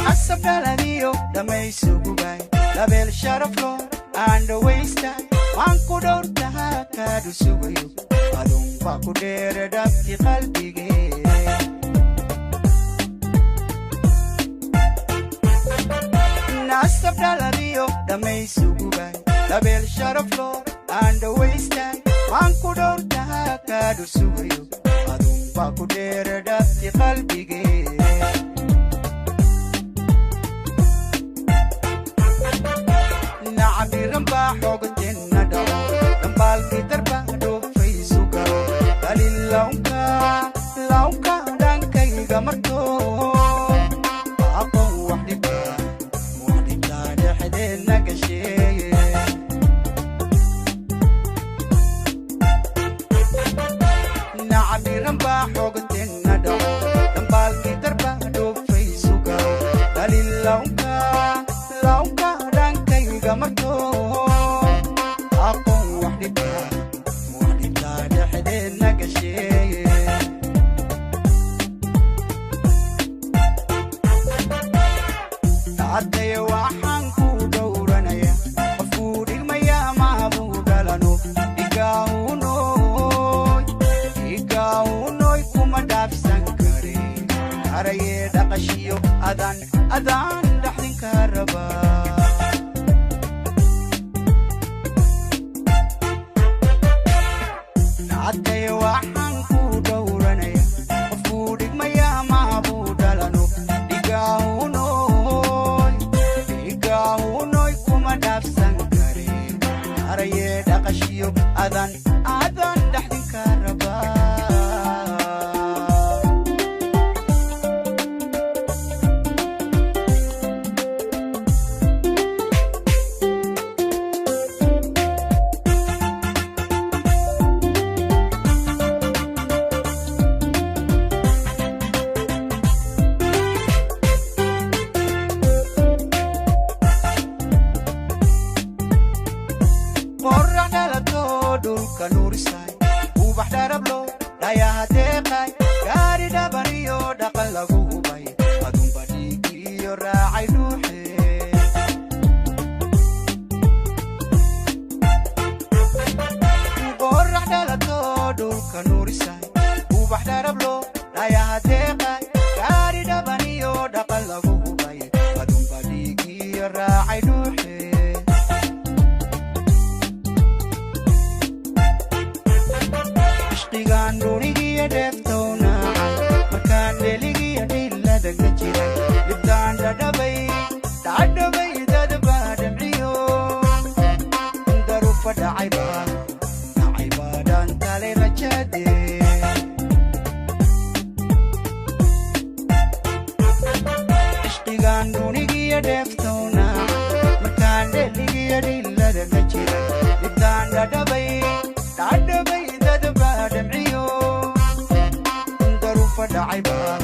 عصب دلانيو دميسو بوباي لابل شرفلو and the waste time وانكو دورتها كادو سويو أدوم باكو دير دبتي قلبي جي عصب دلانيو دميسو بوباي لابل شرفلو and the waste time وانكو دورتها كادو سويو أدوم باكو دير دبتي قلبي جي نعبي رمبا حوقتين ندو رمبال في دربا دو في سوكا قالي لونكا دانكا يغمرتو باقو وحدي با دحدين نقشي نعبي رمبا حوقتين ندو رمبال في دربا دو في سوكا قالي لونكا gamarto aqoon waxdibta dhexdeena gashay taatay waxaan ku dooranaya qofuu dhigmaya ma buu dalano igaawnooy kuma dhaafsan kare araye dhaqashiyo adaan dhaxdin ka rabaa عدي وحن كودورانيا وفودك ما يا ما بودالانو ديغاونوي كوما دافسان كاري أريه دقشيو أذان دحدين كاربا kanurisay ubax darablo daya deeqay gaari dabaniyo dhaqan lagu hubay adun badhigiyo raacay dhuuxe qorax dhalato dhulka nurisay ubax darablo daya deeqay gaari dabaniyo dhaqan lagu hubay adun badhigiyo raacay dhuuxe digan dunigiya deeftowna markaan dheligiya dhilada ka jiray libdaan dhadhabay dadbaa dhamciyo darufa dhacaybaan tale rajade digan dunigiya deeftowna markaan dheligiya dhilada ka jiray libdaan dhadhabay دمعيو ظروف دعيبها